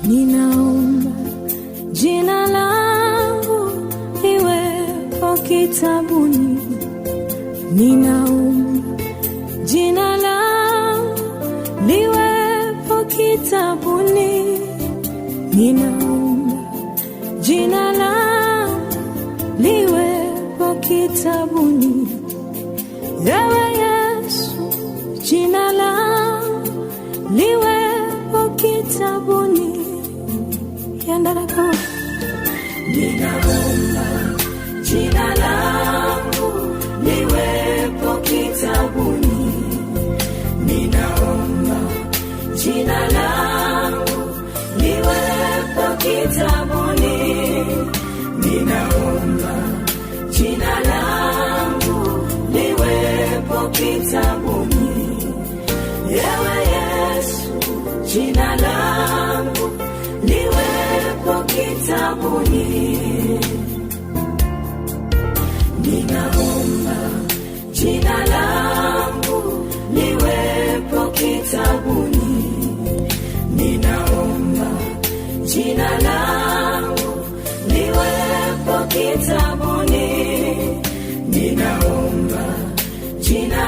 Ninaomba jina langu liwepo kitabuni. Ninaomba jina langu liwepo kitabuni. Ninaomba jina langu liwepo kitabuni. Ewe Yesu, jina langu liwepo kitabuni. Yandarako. Ninaomba jina langu liwepo kitabuni. Ninaomba jina langu liwepo kitabuni. Ninaomba jina langu liwepo kitabuni. Ewe Yesu, jina langu liwepo kitabuni. Ninaomba jina langu liwepo kitabuni. Ninaomba jina langu liwepo kitabuni. Ninaomba jina